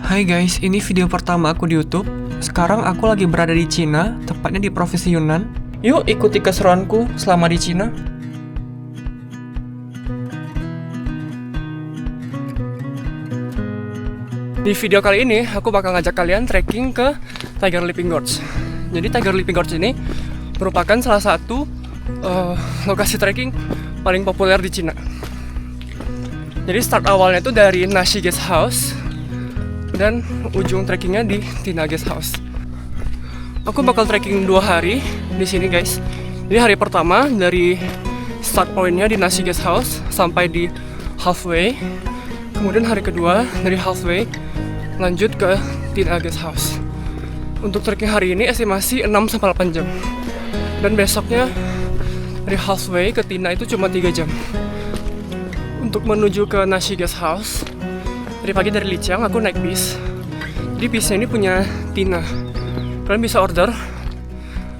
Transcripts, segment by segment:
Hai guys, ini video pertama aku di YouTube. Sekarang aku lagi berada di Cina, tepatnya di provinsi Yunnan. Yuk ikuti keseruanku selama di Cina. Di video kali ini, aku bakal ngajak kalian trekking ke Tiger Leaping Gorge. Jadi Tiger Leaping Gorge ini merupakan salah satu lokasi trekking paling populer di Cina. Jadi start awalnya itu dari Nashi Guest House dan ujung trekkingnya di Tina Guest House. Aku bakal trekking 2 hari di sini guys. Jadi hari pertama dari start pointnya di Nashi Guest House sampai di halfway. Kemudian hari kedua dari halfway lanjut ke Tina Guest House. Untuk trekking hari ini estimasi 6-8 jam. Dan besoknya dari halfway ke Tina itu cuma 3 jam. Untuk menuju ke Nashi Guest House, dari pagi dari Lijiang aku naik bis. Jadi bisnya ini punya Tina. Kalian bisa order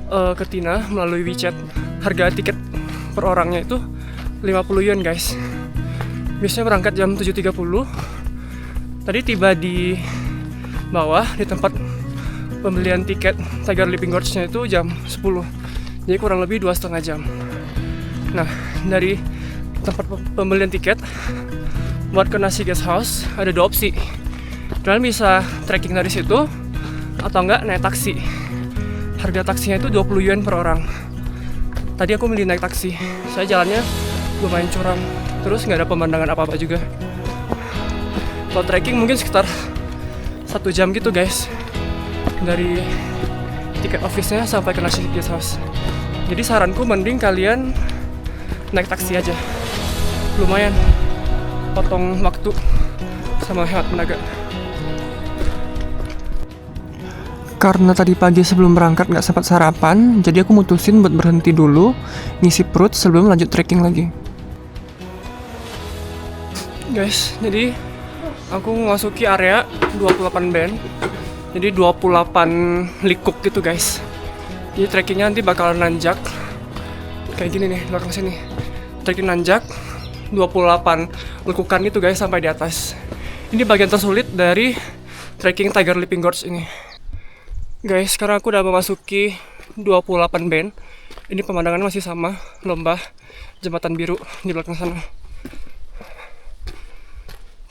ke Tina melalui WeChat. Harga tiket per orangnya itu 50 yuan guys. Bisnya berangkat jam 7.30. Tadi tiba di bawah di tempat pembelian tiket Tiger Leaping Gorge-nya itu jam 10. Jadi kurang lebih 2,5 jam. Nah, dari tempat pembelian tiket buat ke Nashi Guest House ada 2 opsi. Kalian bisa trekking dari situ atau enggak naik taksi. Harga taksinya itu 20 yuan per orang. Tadi aku milih naik taksi. Saya jalannya lumayan curam, terus nggak ada pemandangan apa-apa juga. Kalau trekking mungkin sekitar 1 jam gitu guys, dari tiket office-nya sampai ke Nashi Guest House. Jadi saranku mending kalian naik taksi aja. Lumayan potong waktu sama hemat tenaga. Karena tadi pagi sebelum berangkat nggak sempat sarapan, jadi aku mutusin buat berhenti dulu, ngisi perut sebelum lanjut trekking lagi. Guys, jadi aku memasuki area 28 band. Jadi 28 likuk gitu guys. Jadi trekkingnya nanti bakalan nanjak kayak gini nih, belakang sini. Trekking nanjak 28 lekukan itu guys sampai di atas. Ini bagian tersulit dari trekking Tiger Leaping Gorge ini. Guys, sekarang aku udah memasuki 28 band. Ini pemandangan masih sama, lembah, jembatan biru di belakang sana.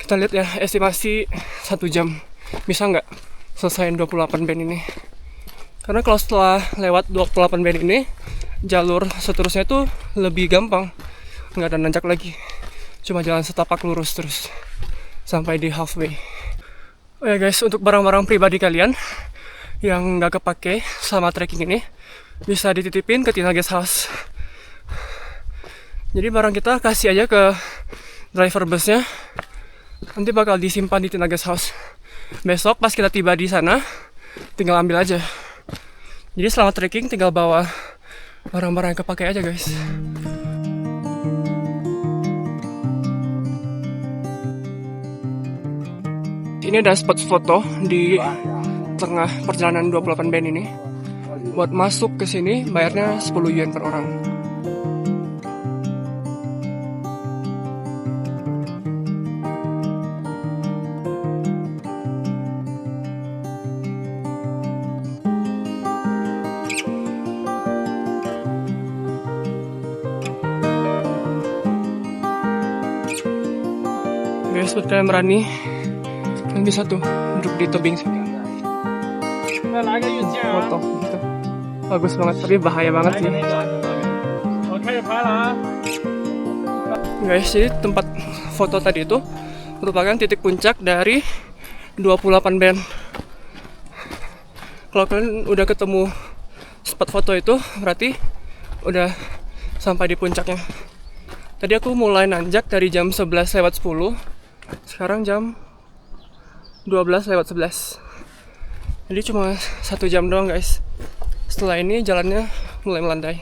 Kita lihat ya, estimasi 1 jam. Bisa nggak selesaiin 28 band ini? Karena kalau setelah lewat 28 band ini, jalur seterusnya itu lebih gampang. Nggak ada nanjak lagi. Cuma jalan setapak lurus terus sampai di halfway. Oh ya guys, untuk barang-barang pribadi kalian yang nggak kepake selama trekking ini bisa dititipin ke Tina Guest House. Jadi barang kita kasih aja ke driver busnya, nanti bakal disimpan di Tina Guest House. Besok pas kita tiba di sana tinggal ambil aja. Jadi selama trekking tinggal bawa barang-barang yang kepake aja guys. Ini ada spot foto di tengah perjalanan 28 band ini. Buat masuk ke sini bayarnya 10 yuan per orang. Guys, buat kalian berani, kalian bisa tuh duduk di tebing sini. Foto gitu. Bagus banget, tapi bahaya banget sih. Guys, jadi tempat foto tadi itu merupakan titik puncak dari 28 band. Kalau kalian udah ketemu spot foto itu, berarti udah sampai di puncaknya. Tadi aku mulai nanjak dari jam 11:10. Sekarang jam 12:11. Jadi cuma 1 jam doang guys. Setelah ini jalannya mulai melandai.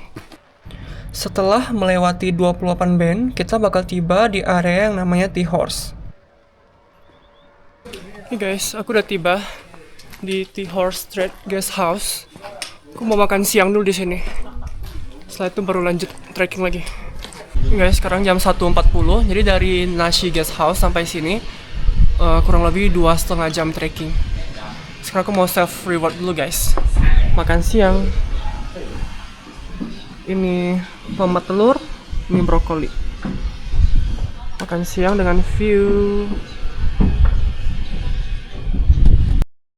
Setelah melewati 28 band, kita bakal tiba di area yang namanya T-Horse. Ini guys, aku udah tiba di T-Horse Street Guest House. Aku mau makan siang dulu di sini. Setelah itu baru lanjut trekking lagi. Guys, sekarang jam 1.40. Jadi dari Nashi Guest House sampai sini kurang lebih 2,5 jam trekking. Sekarang aku mau self reward dulu guys. Makan siang. Ini tomat telur, ini brokoli. Makan siang dengan view.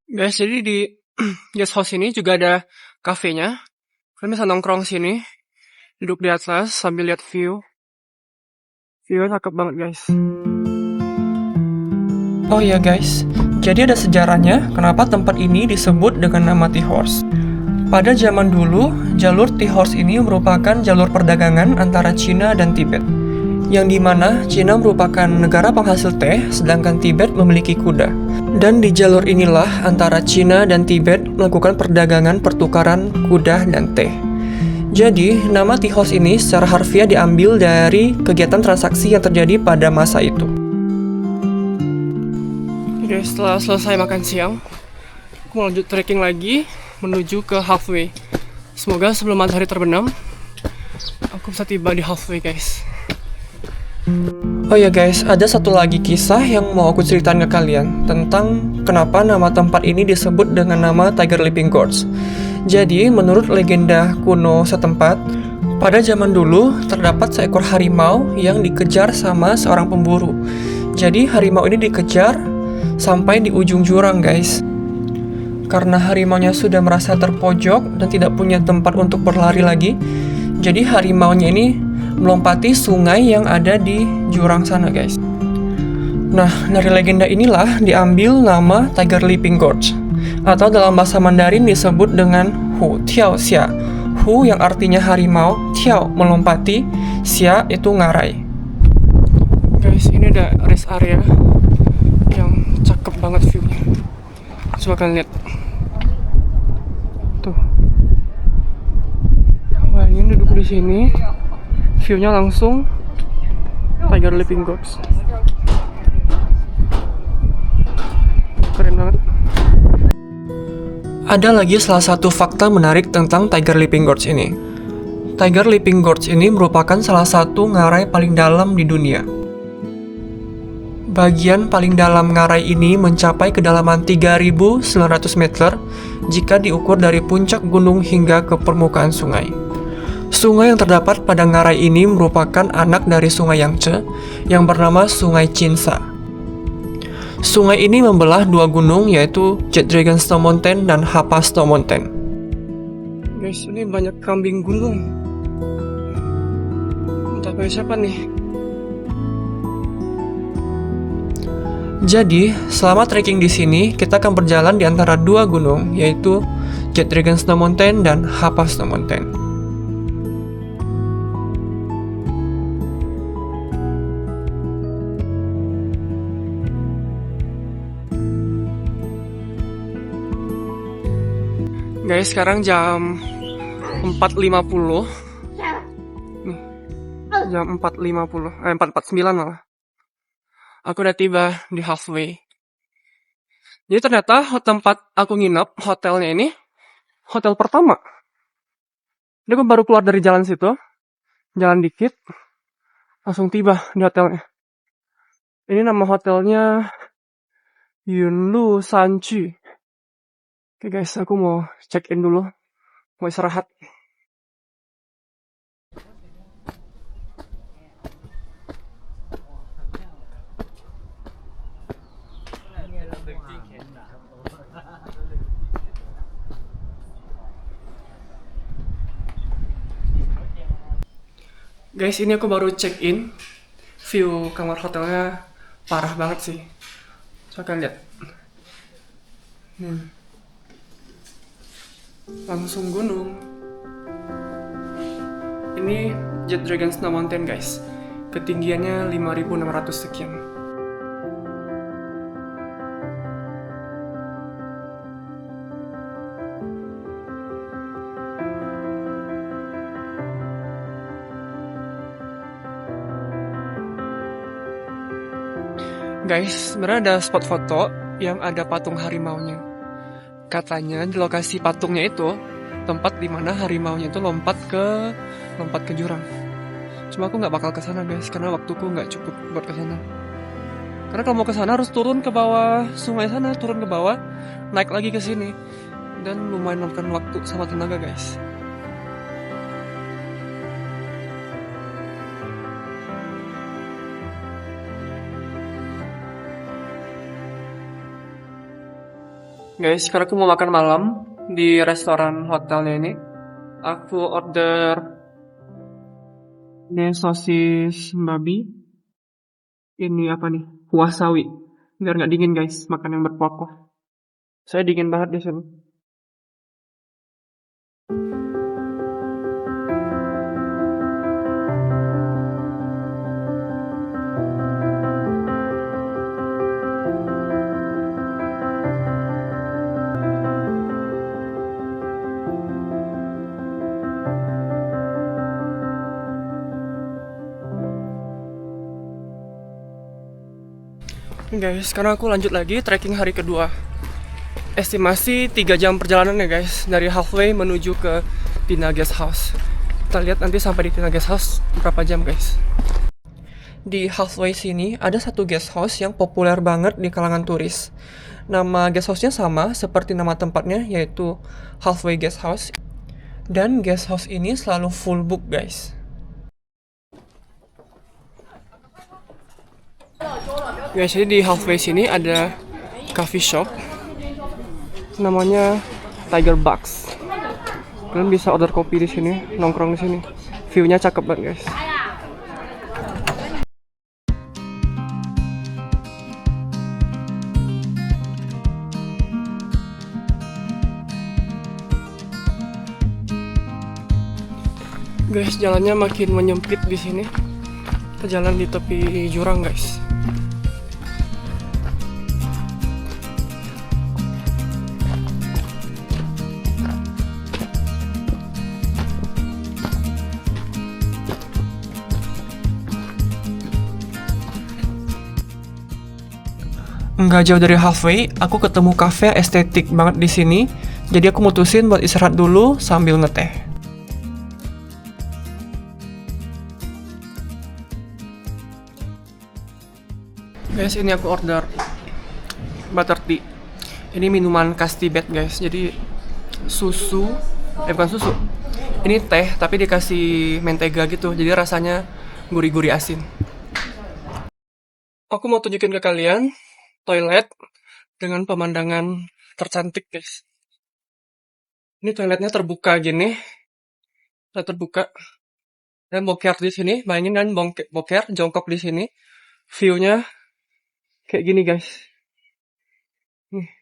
Guys, jadi di guest house ini juga ada kafenya. Kalian bisa nongkrong sini, duduk di atas sambil lihat view. View-nya cakep banget guys. Oh ya guys, jadi ada sejarahnya kenapa tempat ini disebut dengan nama Tea Horse. Pada zaman dulu, jalur Tea Horse ini merupakan jalur perdagangan antara Cina dan Tibet. Yang dimana Cina merupakan negara penghasil teh, sedangkan Tibet memiliki kuda. Dan di jalur inilah antara Cina dan Tibet melakukan perdagangan pertukaran kuda dan teh. Jadi, nama Tea Horse ini secara harfiah diambil dari kegiatan transaksi yang terjadi pada masa itu. Oke, setelah selesai makan siang, aku mau lanjut trekking lagi menuju ke halfway. Semoga sebelum matahari terbenam, aku bisa tiba di halfway guys. Oh ya guys, ada satu lagi kisah yang mau aku ceritain ke kalian tentang kenapa nama tempat ini disebut dengan nama Tiger Leaping Gorge. Jadi, menurut legenda kuno setempat, pada zaman dulu terdapat seekor harimau yang dikejar sama seorang pemburu. Jadi, harimau ini dikejar sampai di ujung jurang guys. Karena harimaunya sudah merasa terpojok dan tidak punya tempat untuk berlari lagi, jadi harimaunya ini melompati sungai yang ada di jurang sana guys. Nah, dari legenda inilah diambil nama Tiger Leaping Gorge, atau dalam bahasa Mandarin disebut dengan Hu Tiao Xia. Hu yang artinya harimau, Tiao melompati, Xia itu ngarai. Guys, ini ada rest area yang cakep banget view-nya. Coba kalian lihat. Tuh. Bayangin duduk di sini. View-nya langsung Tiger Leaping Gorge. Keren banget. Ada lagi salah satu fakta menarik tentang Tiger Leaping Gorge ini. Tiger Leaping Gorge ini merupakan salah satu ngarai paling dalam di dunia. Bagian paling dalam ngarai ini mencapai kedalaman 3.900 meter jika diukur dari puncak gunung hingga ke permukaan sungai. Sungai yang terdapat pada ngarai ini merupakan anak dari sungai Yangtze yang bernama Sungai Cinsa. Sungai ini membelah dua gunung yaitu Jet Dragon Snow Mountain dan Hapa Snow Mountain. Guys, ini banyak kambing gunung. Entah punya siapa nih. Jadi, selama trekking di sini, kita akan berjalan di antara dua gunung, yaitu Jet Dragon Snow Mountain dan Hapa Snow Mountain. Guys, sekarang jam 4.50. Nih, jam 4.49 malah. Aku udah tiba di halfway. Jadi ternyata tempat aku nginep, hotelnya ini, hotel pertama. Jadi aku baru keluar dari jalan situ, jalan dikit, langsung tiba di hotelnya. Ini nama hotelnya Yunlu Sanchi. Oke guys, aku mau check in dulu, mau istirahat. Guys, ini aku baru check in. View kamar hotelnya parah banget sih. Coba kalian lihat. Langsung gunung. Ini Jet Dragon Snow Mountain guys. Ketinggiannya 5.600 sekian. Guys, sebenarnya ada spot foto yang ada patung harimaunya. Katanya di lokasi patungnya itu tempat dimana harimaunya itu lompat ke jurang. Cuma aku nggak bakal kesana guys, karena waktuku nggak cukup buat kesana. Karena kalau mau ke sana harus turun ke bawah sungai sana, turun ke bawah, naik lagi ke sini. Dan lumayan makan waktu sama tenaga, guys. Guys, sekarang aku mau makan malam di restoran hotelnya ini. Aku order ini sosis babi. Ini apa nih? Kuah sawi. Biar nggak dingin, guys. Makan yang berkuah-kuah. Saya dingin banget di sini. Guys, sekarang aku lanjut lagi trekking hari kedua. Estimasi 3 jam perjalanan ya guys, dari halfway menuju ke Tina Guest House. Kita lihat nanti sampai di Tina Guest House berapa jam guys. Di halfway sini ada satu guest house yang populer banget di kalangan turis. Nama guest house-nya sama seperti nama tempatnya, yaitu Halfway Guest House. Dan guest house ini selalu full book guys. Guys, jadi di halfway sini ada coffee shop namanya Tiger Box. Kalian bisa order kopi di sini, nongkrong di sini. View-nya cakep banget, guys. Guys, jalannya makin menyempit di sini. Kita jalan di tepi jurang, guys. Nggak jauh dari halfway, aku ketemu cafe estetik banget di sini. Jadi aku mutusin buat istirahat dulu sambil ngeteh. Guys, ini aku order butter tea. Ini minuman khas Tibet guys. Jadi susu, bukan susu. Ini teh tapi dikasih mentega gitu. Jadi rasanya gurih-gurih asin. Aku mau tunjukin ke kalian toilet dengan pemandangan tercantik guys. Ini toiletnya terbuka gini, terbuka dan boker di sini. Bayangin kan boker jongkok di sini, view-nya kayak gini guys.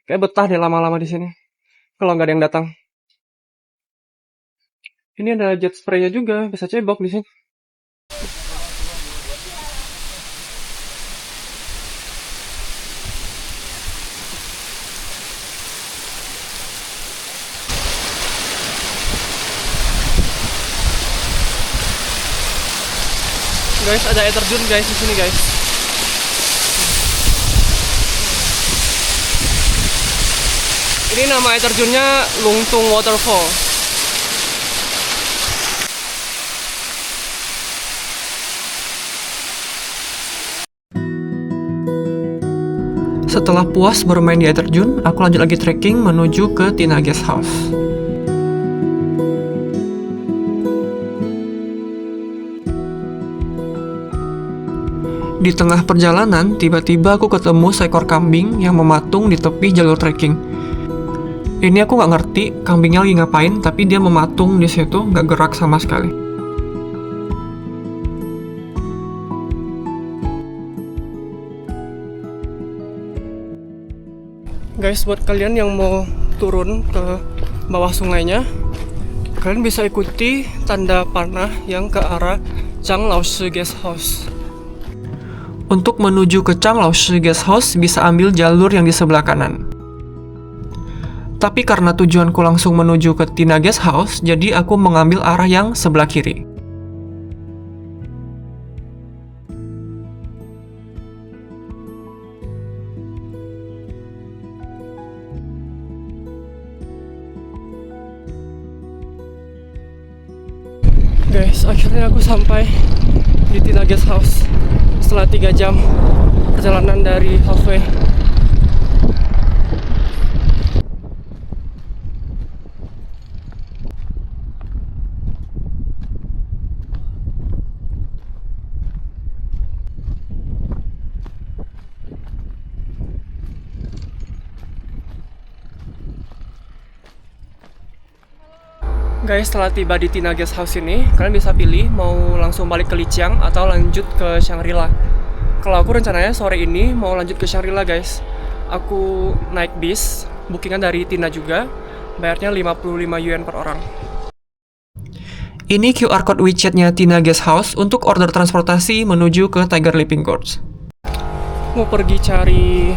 Kayak betah deh lama-lama di sini kalau nggak ada yang datang. Ini ada jet spray-nya juga, bisa cebok di sini. Guys, ada air terjun guys di sini guys. Ini nama air terjunnya Lungtung Waterfall. Setelah puas bermain di air terjun, aku lanjut lagi trekking menuju ke Tina Guest House. Di tengah perjalanan, tiba-tiba aku ketemu seekor kambing yang mematung di tepi jalur trekking. Ini aku nggak ngerti kambingnya lagi ngapain, tapi dia mematung di situ, nggak gerak sama sekali. Guys, buat kalian yang mau turun ke bawah sungainya, kalian bisa ikuti tanda panah yang ke arah Changlao-shi Guest House. Untuk menuju ke Changlao-shi Guest House bisa ambil jalur yang di sebelah kanan. Tapi karena tujuanku langsung menuju ke Tina Guest House, jadi aku mengambil arah yang sebelah kiri. Guys, akhirnya aku sampai di Tina Guest House setelah 3 jam perjalanan dari halfway. Guys, setelah tiba di Tina Guest House ini, kalian bisa pilih mau langsung balik ke Lijiang atau lanjut ke Shangri-La. Kalau aku rencananya sore ini mau lanjut ke Shangri-La, guys. Aku naik bis, bookingan dari Tina juga, bayarnya 55 yuan per orang. Ini QR code WeChat-nya Tina Guest House untuk order transportasi menuju ke Tiger Leaping Gorge. Mau pergi cari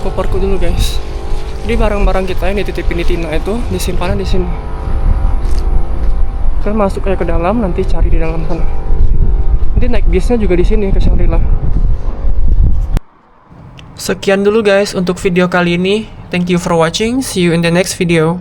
koperku dulu, guys. Jadi barang-barang kita yang dititipin di Tina itu disimpan di sini. Kalian masuk kayak ke dalam, nanti cari di dalam sana. Nanti naik bisnya juga di sini ke Shangri-La. Sekian dulu guys untuk video kali ini. Thank you for watching. See you in the next video.